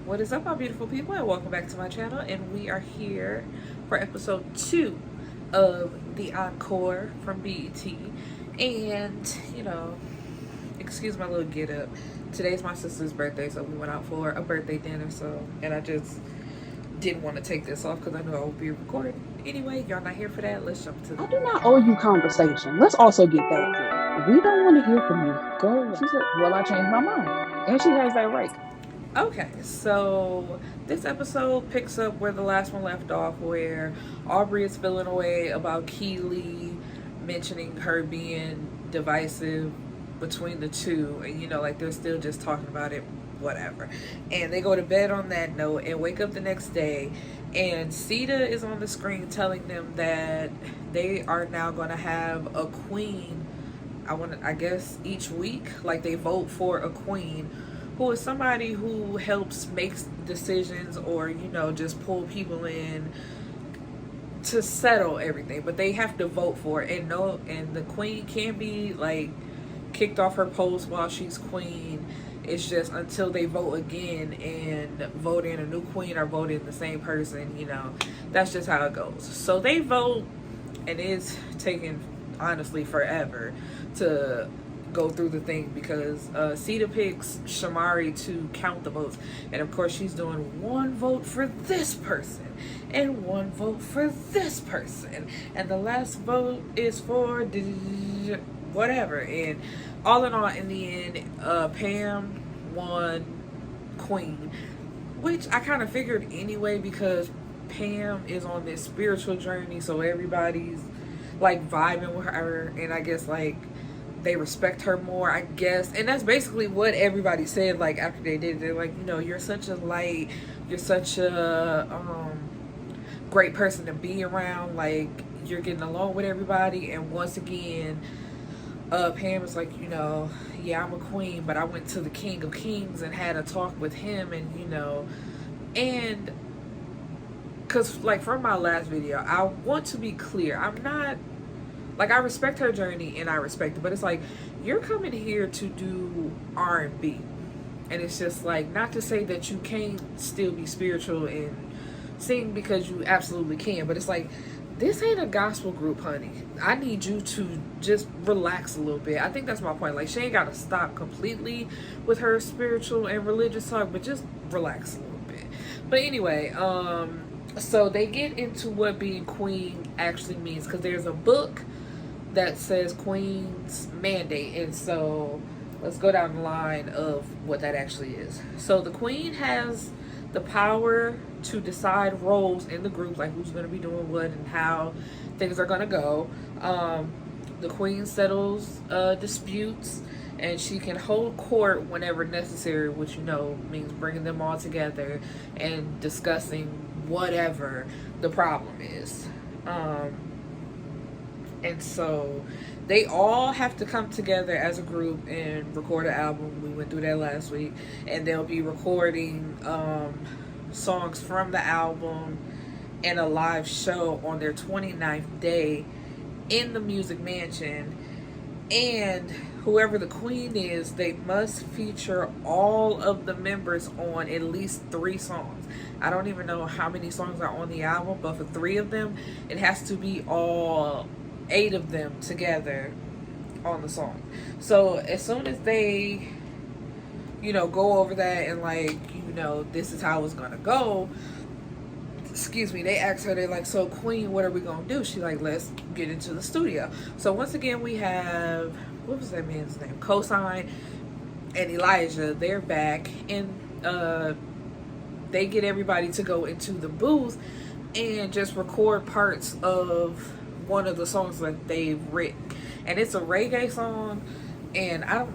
What is up, my beautiful people, and welcome back to my channel. And we are here for episode 2 of the Encore from BET. And, excuse my little get up. Today's my sister's birthday, so we went out for a birthday dinner. And I just didn't want to take this off because I knew I would be recording. Anyway, y'all not here for that. Let's jump to I do not owe you conversation. Let's also get that clear. We don't want to hear from you. Go. She said, well, I changed my mind. And she has that right. Okay, so this episode picks up where the last one left off, where Aubrey is feeling away about Kiely mentioning her being divisive between the two, and like they're still just talking about it, whatever. And they go to bed on that note and wake up the next day, and Sita is on the screen telling them that they are now going to have a queen. I guess each week, like they vote for a queen who is somebody who helps make decisions or just pull people in to settle everything, but they have to vote for it. And the queen can't be like kicked off her post while she's queen. It's just until they vote again and vote in a new queen or vote in the same person. That's just how it goes. So they vote, and it's taking honestly forever to go through the thing because Sita picks Shamari to count the votes, and of course she's doing one vote for this person and one vote for this person, and the last vote is for whatever. And all in all, in the end, Pam won queen, which I kind of figured anyway because Pam is on this spiritual journey, so everybody's like vibing with her, and I guess like they respect her more, I guess. And that's basically what everybody said, like after they did it. They're like, you're such a light, you're such a great person to be around, like you're getting along with everybody. And once again, Pam was like, yeah, I'm a queen, but I went to the King of Kings and had a talk with him, and because like from my last video, I want to be clear, I'm not like, I respect her journey and I respect it, but it's like, you're coming here to do R&B, and it's just like, not to say that you can't still be spiritual and sing, because you absolutely can, but it's like, this ain't a gospel group, honey. I need you to just relax a little bit. I think that's my point. Like, she ain't got to stop completely with her spiritual and religious talk, but just relax a little bit. But anyway, so they get into what being queen actually means, because there's a book that says Queen's Mandate. And so let's go down the line of what that actually is. So the queen has the power to decide roles in the group, like who's going to be doing what and how things are going to go. The queen settles disputes, and she can hold court whenever necessary, which means bringing them all together and discussing whatever the problem is. And so they all have to come together as a group and record an album. We went through that last week. And they'll be recording songs from the album and a live show on their 29th day in the Music Mansion. And whoever the queen is, they must feature all of the members on at least 3 songs. I don't even know how many songs are on the album, but for 3 of them, it has to be all 8 of them together on the song. So as soon as they go over that and like this is how it's gonna go, excuse me, they ask her, they're like, so queen, what are we gonna do? She's like, let's get into the studio. So once again, we have, what was that man's name, Cosign and Elijah. They're back, and they get everybody to go into the booth and just record parts of one of the songs that they've written. And it's a reggae song, and I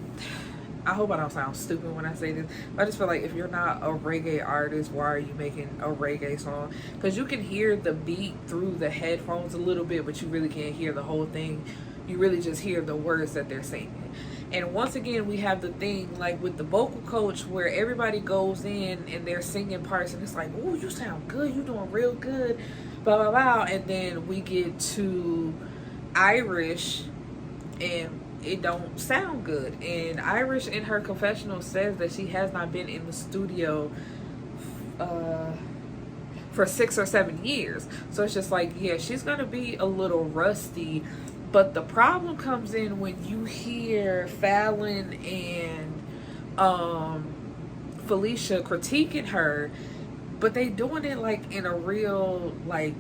hope I don't sound stupid when I say this, but I just feel like if you're not a reggae artist, why are you making a reggae song? Because you can hear the beat through the headphones a little bit, but you really can't hear the whole thing. You really just hear the words that they're singing. And once again, we have the thing like with the vocal coach where everybody goes in and they're singing parts, and it's like, oh, you sound good, you doing real good, blah blah blah. And then we get to Irish, and it don't sound good. And Irish in her confessional says that she has not been in the studio for 6 or 7 years. So it's just like, yeah, she's gonna be a little rusty. But the problem comes in when you hear Fallon and Felicia critiquing her, but they doing it like in a real like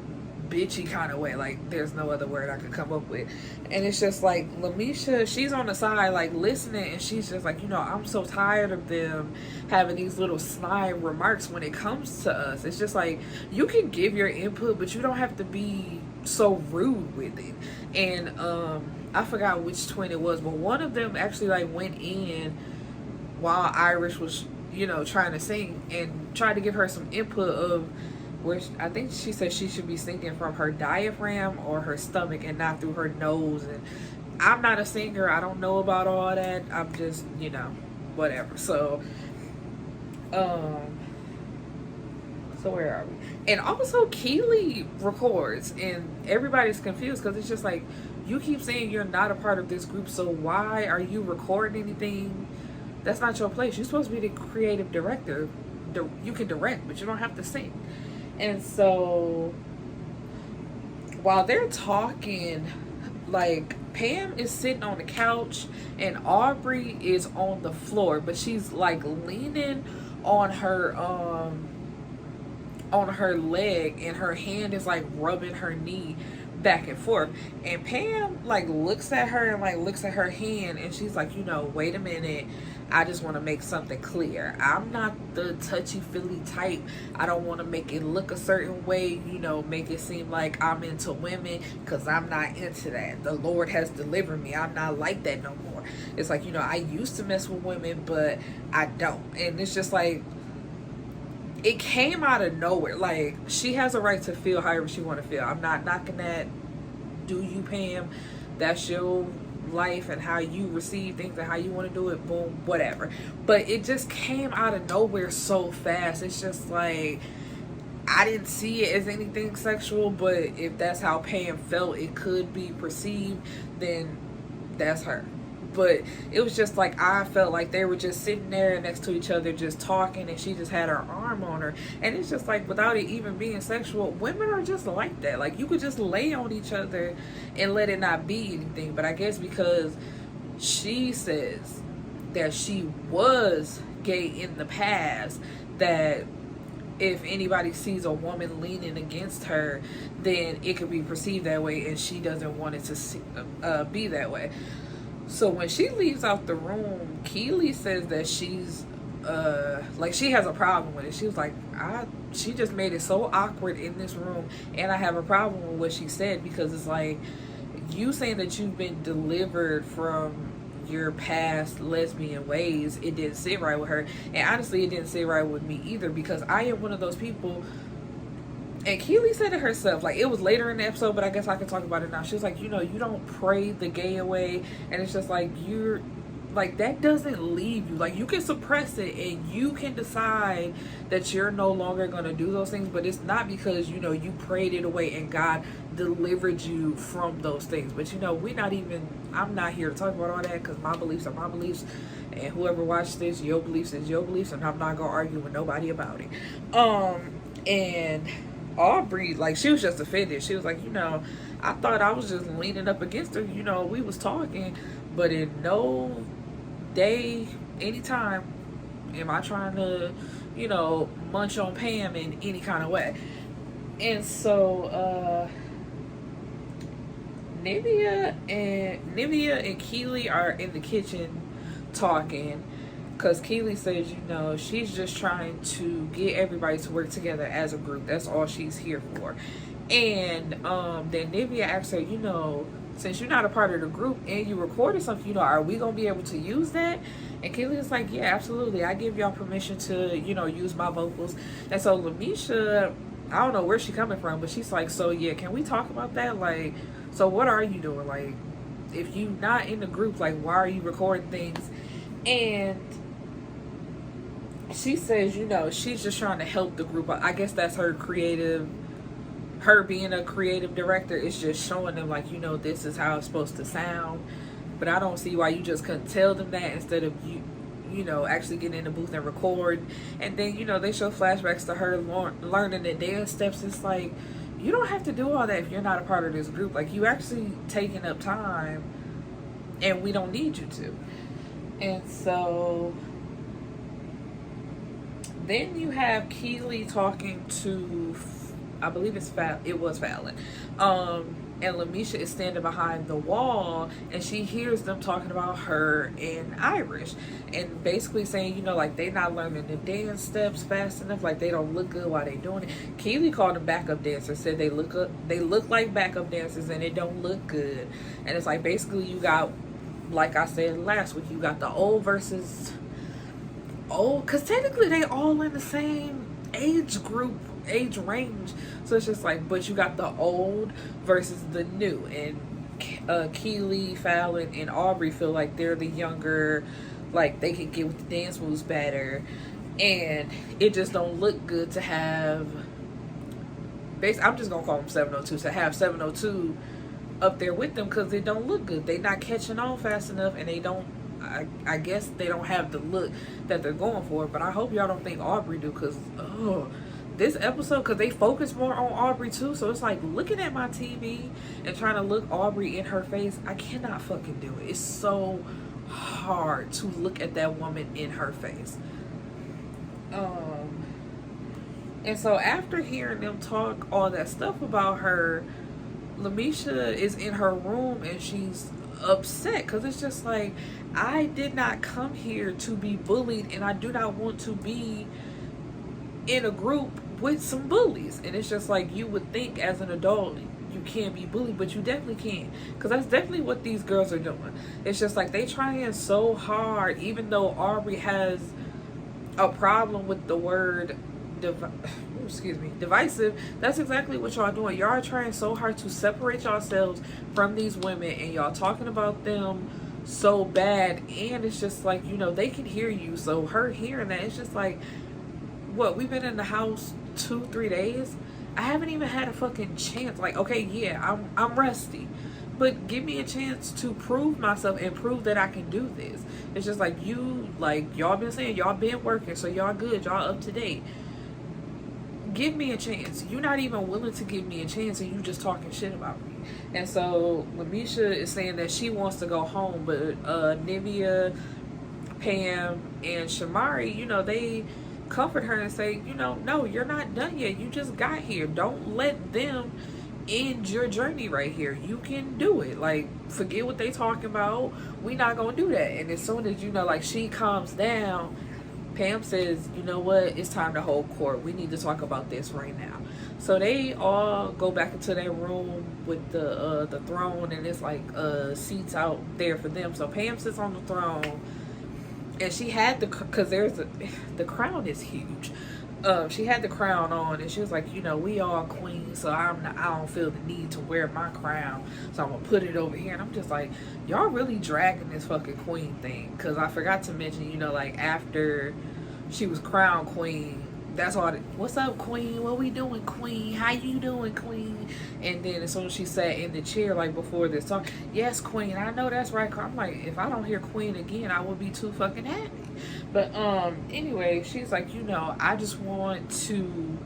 bitchy kind of way. Like there's no other word I could come up with. And it's just like LeMisha, she's on the side like listening, and she's just like, I'm so tired of them having these little snide remarks when it comes to us. It's just like, you can give your input, but you don't have to be so rude with it. And I forgot which twin it was, but one of them actually like went in while Irish was trying to sing, and tried to give her some input of where I think she said she should be singing from her diaphragm or her stomach and not through her nose. And I'm not a singer, I don't know about all that, I'm just whatever. So where are we? And also Kiely records, and everybody's confused because it's just like, you keep saying you're not a part of this group, so why are you recording anything? That's not your place. You're supposed to be the creative director. You can direct, but you don't have to sing. And so while they're talking, like, Pam is sitting on the couch and Aubrey is on the floor, but she's like leaning on her leg, and her hand is like rubbing her knee back and forth. And Pam like looks at her and like looks at her hand, and she's like, wait a minute, I just want to make something clear. I'm not the touchy-feely type. I don't want to make it look a certain way, make it seem like I'm into women, because I'm not into that. The Lord has delivered me. I'm not like that no more. It's like, I used to mess with women, but I don't. And it's just like, it came out of nowhere. Like, she has a right to feel however she want to feel. I'm not knocking that. Do you, Pam? That's your life and how you receive things and how you want to do it. Boom, whatever. But it just came out of nowhere so fast. It's just like, I didn't see it as anything sexual, but if that's how Pam felt it could be perceived, then that's her. But it was just like, I felt like they were just sitting there next to each other just talking, and she just had her arm on her. And it's just like, without it even being sexual, women are just like that. Like, you could just lay on each other and let it not be anything. But I guess because she says that she was gay in the past, that if anybody sees a woman leaning against her, then it could be perceived that way, and she doesn't want it to be that way. So when she leaves out the room, Kiely says that she's like, she has a problem with it. She was like, she just made it so awkward in this room, and I have a problem with what she said, because it's like, you saying that you've been delivered from your past lesbian ways, it didn't sit right with her. And honestly, it didn't sit right with me either, because I am one of those people. And Kiely said it herself, like, it was later in the episode, but I guess I can talk about it now. She was like, you don't pray the gay away. And it's just like, you're like, that doesn't leave you. Like, you can suppress it and you can decide that you're no longer going to do those things, but it's not because, you prayed it away and God delivered you from those things. But, I'm not here to talk about all that, because my beliefs are my beliefs, and whoever watched this, your beliefs is your beliefs, and I'm not going to argue with nobody about it. And Aubrey, like, she was just offended. She was like, I thought I was just leaning up against her. We was talking, but in no day, anytime, am I trying to, munch on Pam in any kind of way. And so, Nivea and Kiely are in the kitchen talking, because Kiely says, she's just trying to get everybody to work together as a group. That's all she's here for. And then Nivea asks her, since you're not a part of the group and you recorded something, are we going to be able to use that? And Kiely is like, yeah, absolutely. I give y'all permission to, use my vocals. And so LeMisha, I don't know where she's coming from, but she's like, so yeah, can we talk about that? Like, so what are you doing? Like, if you not in the group, like, why are you recording things? And she says, she's just trying to help the group. I guess that's her being a creative director is just showing them, like, this is how it's supposed to sound. But I don't see why you just couldn't tell them that instead of you know, actually getting in the booth and record. And then, you know, they show flashbacks to her learning the dance steps. It's like, you don't have to do all that if you're not a part of this group. Like, you actually taking up time, and we don't need you to. And so then you have Kiely talking to, I believe it was Fallon. And LeMisha is standing behind the wall, and she hears them talking about her in Irish, and basically saying, you know, like, they not learning the dance steps fast enough, like they don't look good while they doing it. Kiely called them backup dancers, said they look like backup dancers and it don't look good. And it's like, basically, you got, like I said last week, you got the old versus old, because technically they all in the same age range. So it's just like, but you got the old versus the new. And Kiely, Fallon, and Aubrey feel like they're the younger, like they can get with the dance moves better. And it just don't look good to have, I'm just gonna call them 702, to have 702 up there with them, because they don't look good. They not catching on fast enough, and they don't, I guess they don't have the look that they're going for. But I hope y'all don't think Aubrey do, because this episode, because they focus more on Aubrey too, so it's like looking at my TV and trying to look Aubrey in her face. I cannot fucking do it. It's so hard to look at that woman in her face. And so after hearing them talk all that stuff about her, LeMisha is in her room and she's upset, because it's just like, I did not come here to be bullied, and I do not want to be in a group with some bullies. And it's just like, you would think as an adult you can't be bullied, but you definitely can, because that's definitely what these girls are doing. It's just like, they trying so hard, even though Aubrey has a problem with the word divisive. That's exactly what y'all doing. Y'all are trying so hard to separate yourselves from these women, and y'all talking about them so bad. And it's just like, you know, they can hear you, so her hearing that, it's just like, what, we've been in the house 2-3 days, I haven't even had a fucking chance. Like, okay, yeah, I'm rusty, but give me a chance to prove myself and prove that I can do this. It's just like, y'all been saying y'all been working, so y'all good, y'all up to date. Give me a chance. You're not even willing to give me a chance, and you just talking shit about me. And so LeMisha is saying that she wants to go home, but Nivea, Pam, and Shamari, you know, they comfort her and say, you know, no, you're not done yet. You just got here. Don't let them end your journey right here. You can do it. Like, forget what they talking about. We not gonna do that. And as soon as, you know, like, she calms down, Pam says, you know what, it's time to hold court. We need to talk about this right now. So they all go back into their room with the throne, and it's like seats out there for them. So Pam sits on the throne, and she had because the crown is huge. She had the crown on, and she was like, you know, we all queens, so I don't feel the need to wear my crown, so I'm gonna put it over here. And I'm just like, y'all really dragging this fucking queen thing, because I forgot to mention, you know, like, after she was crowned queen, that's all. What's up, queen? What we doing, queen? How you doing, queen? And then as soon as she sat in the chair, like, before this talk, yes, queen, I know that's right. I'm like, if I don't hear queen again, I would be too fucking happy. But anyway, she's like, you know, I just want to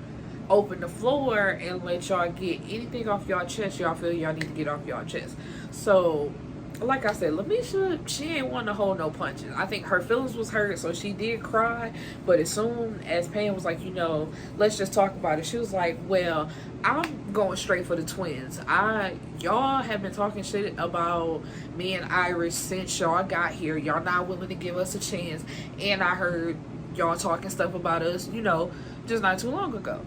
open the floor and let y'all get anything off y'all chest y'all feel y'all need to get off y'all chest. So, like I said, LeMisha, she ain't want to hold no punches. I think her feelings was hurt, so she did cry. But as soon as Pam was like, you know, let's just talk about it, she was like, well, I'm going straight for the twins. Y'all have been talking shit about me and Iris since y'all got here. Y'all not willing to give us a chance. And I heard y'all talking stuff about us, you know, just not too long ago.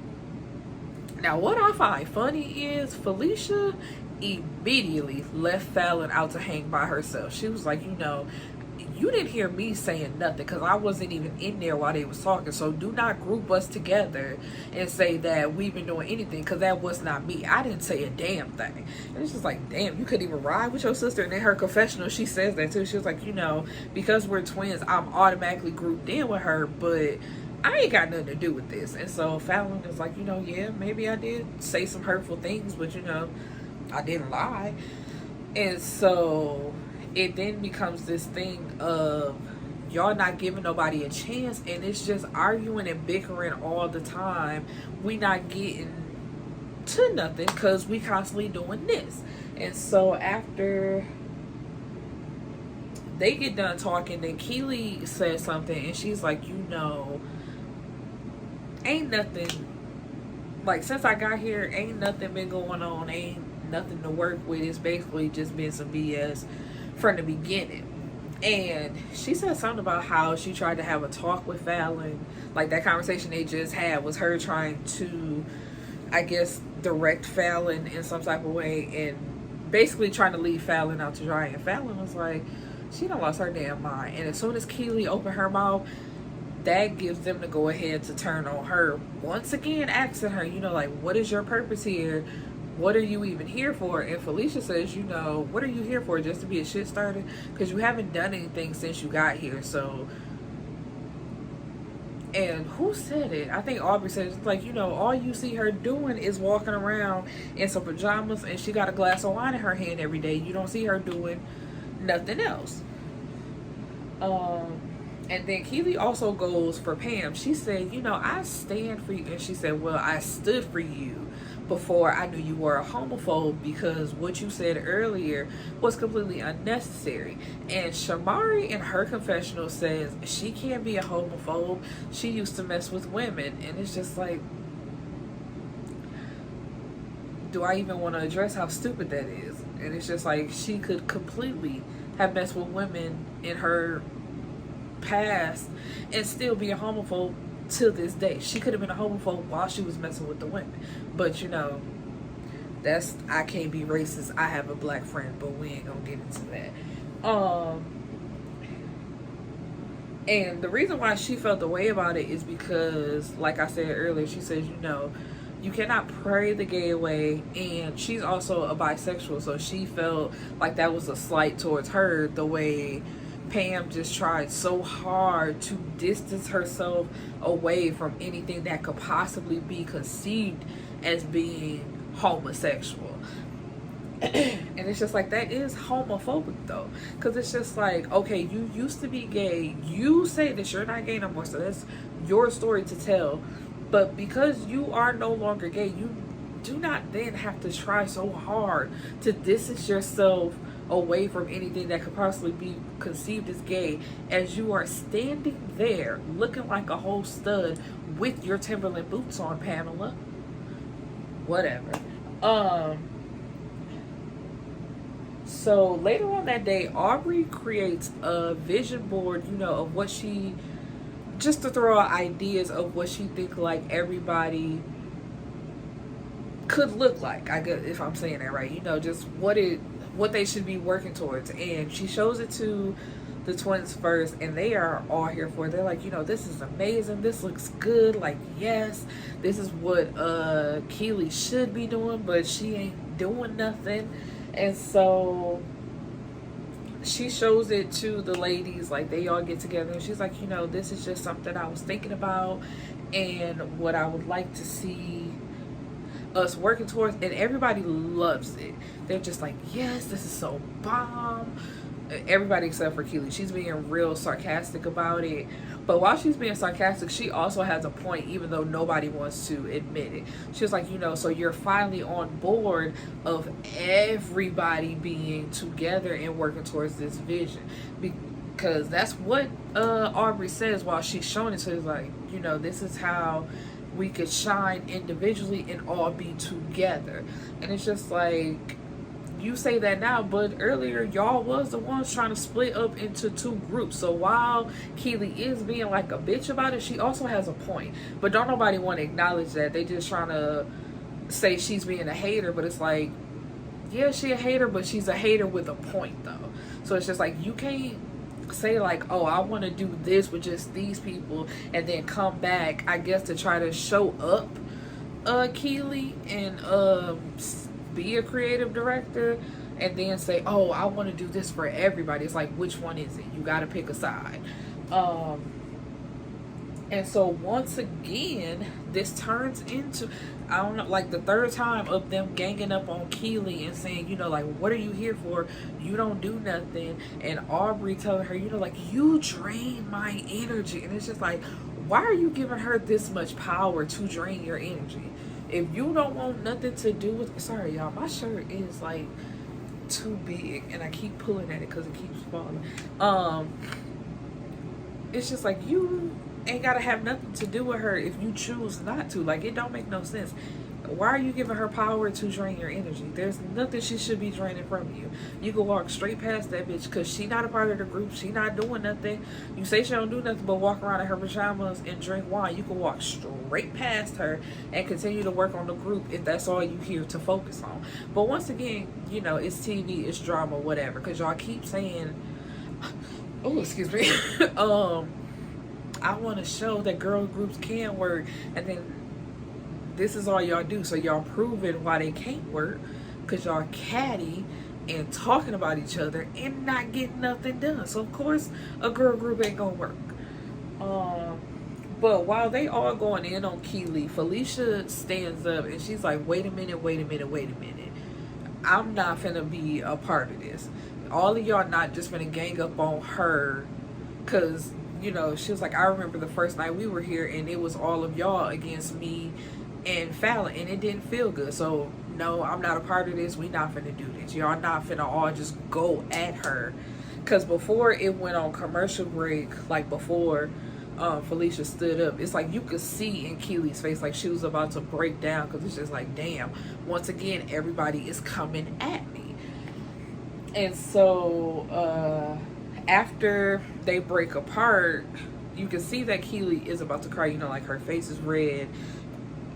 Now, what I find funny is Felicia immediately left Fallon out to hang by herself. She was like, you know, you didn't hear me saying nothing, because I wasn't even in there while they was talking, so do not group us together and say that we've been doing anything, because that was not me. I didn't say a damn thing. And it's just like, damn, you couldn't even ride with your sister. And in her confessional, she says that too. She was like, you know, because we're twins, I'm automatically grouped in with her, but I ain't got nothing to do with this. And so Fallon is like, you know, yeah, maybe I did say some hurtful things, but, you know, I didn't lie. And so it then becomes this thing of y'all not giving nobody a chance, and it's just arguing and bickering all the time. We not getting to nothing because we constantly doing this. And so after they get done talking, then Kiely says something, and she's like, ain't nothing, like, since I got here, ain't nothing been going on, ain't nothing to work with. It's basically just been some BS from the beginning. And she said something about how she tried to have a talk with Fallon. Like, that conversation they just had was her trying to, I guess, direct Fallon in some type of way, and basically trying to leave Fallon out to dry. And Fallon was like, she done lost her damn mind. And as soon as Kiely opened her mouth, that gives them to go ahead to turn on her once again, asking her, like, what is your purpose here? What are you even here for? And Felicia says, what are you here for? Just to be a shit starter? Because you haven't done anything since you got here. So, and who said it? I think Aubrey said it's like, all you see her doing is walking around in some pajamas, and she got a glass of wine in her hand every day. You don't see her doing nothing else. And then Kiely also goes for Pam. She said, I stand for you. And she said, well, I stood for you before I knew you were a homophobe, because what you said earlier was completely unnecessary. And Shamari in her confessional says she can't be a homophobe. She used to mess with women. And it's just like, do I even want to address how stupid that is? And it's just like, she could completely have messed with women in her past and still be a homophobe to this day. She could have been a homophobe while she was messing with the women. But that's, I can't be racist. I have a black friend, but we ain't gonna get into that. And the reason why she felt the way about it is because, like I said earlier, she says, you cannot pray the gay away, and she's also a bisexual, so she felt like that was a slight towards her, the way Pam just tried so hard to distance herself away from anything that could possibly be conceived as being homosexual. And it's just like, that is homophobic though, because it's just like, okay, you used to be gay, you say that you're not gay no more, so that's your story to tell. But because you are no longer gay, you do not then have to try so hard to distance yourself away from anything that could possibly be conceived as gay, as you are standing there looking like a whole stud with your Timberland boots on, Pamela. Whatever. So later on that day, Aubrey creates a vision board, of what she, just to throw out ideas of what she think like everybody could look like, I guess, if I'm saying that right, just what they should be working towards. And she shows it to the twins first, and they are all here for it. They're like, this is amazing, this looks good, like, yes, this is what Kiely should be doing, but she ain't doing nothing. And so she shows it to the ladies, like, they all get together, and she's like, this is just something I was thinking about and what I would like to see us working towards. And everybody loves it. They're just like, yes, this is so bomb. Everybody except for Kiely. She's being real sarcastic about it. But while she's being sarcastic, she also has a point, even though nobody wants to admit it. She was like, so you're finally on board of everybody being together and working towards this vision. Because that's what Aubrey says while she's showing it. So it's like, this is how we could shine individually and all be together. And it's just like, you say that now, but earlier y'all was the ones trying to split up into two groups. So while Kiely is being like a bitch about it, she also has a point. But don't nobody want to acknowledge that. They just trying to say she's being a hater, but it's like, yeah, she a hater, but she's a hater with a point though. So it's just like, you can't say like, oh, I want to do this with just these people, and then come back, I guess, to try to show up Kiely and be a creative director, and then say, oh, I want to do this for everybody. It's like, which one is it? You got to pick a side. And so once again, this turns into, I don't know, like the third time of them ganging up on Kiely and saying, like, what are you here for? You don't do nothing. And Aubrey telling her, like, you drain my energy. And it's just like, why are you giving her this much power to drain your energy? If you don't want nothing to do with, sorry y'all, my shirt is like too big and I keep pulling at it because it keeps falling. It's just like, you ain't gotta have nothing to do with her if you choose not to. Like, it don't make no sense. Why are you giving her power to drain your energy? There's nothing she should be draining from you. You can walk straight past that bitch because she not a part of the group. She not doing nothing. You say she don't do nothing but walk around in her pajamas and drink wine. You can walk straight past her and continue to work on the group if that's all you here to focus on. But once again, it's TV, it's drama, whatever. Because y'all keep saying, oh, excuse me. I want to show that girl groups can work, and then this is all y'all do. So y'all proving why they can't work, because y'all catty and talking about each other and not getting nothing done. So of course a girl group ain't gonna work. But while they all going in on Kiely, Felicia stands up and she's like, wait a minute. I'm not finna be a part of this. All of y'all not just finna gang up on her, because she was like, I remember the first night we were here and it was all of y'all against me and Fallon, and it didn't feel good. So no, I'm not a part of this. We not finna do this. Y'all not finna all just go at her. Because before it went on commercial break, like before Felicia stood up, it's like you could see in Keely's face like she was about to break down, because it's just like, damn, once again everybody is coming at me. And so after they break apart, you can see that Kiely is about to cry. Like her face is red.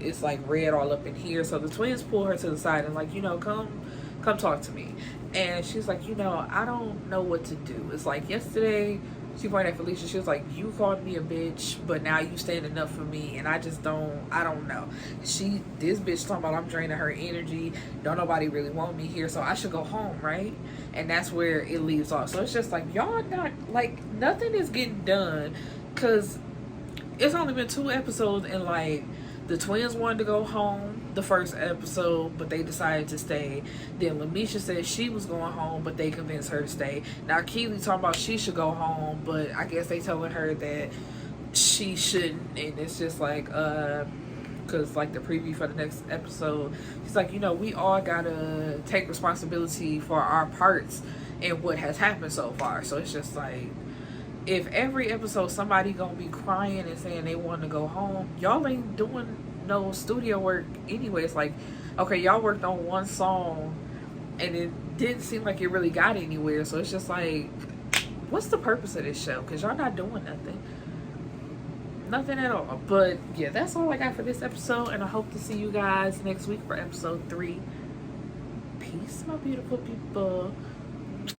It's like red all up in here. So the twins pull her to the side and like, come talk to me. And she's like, I don't know what to do. It's like yesterday, she pointed at Felicia. She was like, you called me a bitch, but now you standing up for me, and I don't know. This bitch talking about I'm draining her energy. Don't nobody really want me here, so I should go home, right? And that's where it leaves off. So it's just like, y'all not, like, nothing is getting done, because it's only been 2 episodes, and like, the twins wanted to go home the first episode, but they decided to stay. Then LeMisha said she was going home, but they convinced her to stay. Now Kiely talking about she should go home, but I guess they telling her that she shouldn't. And it's just like, because like the preview for the next episode, she's like, we all gotta take responsibility for our parts in what has happened so far. So it's just like, if every episode somebody gonna be crying and saying they want to go home, y'all ain't doing no studio work anyway. It's like, okay, y'all worked on one song and it didn't seem like it really got anywhere. So it's just like, what's the purpose of this show? Because y'all not doing nothing at all. But yeah, that's all I got for this episode, and I hope to see you guys next week for episode 3. Peace, my beautiful people.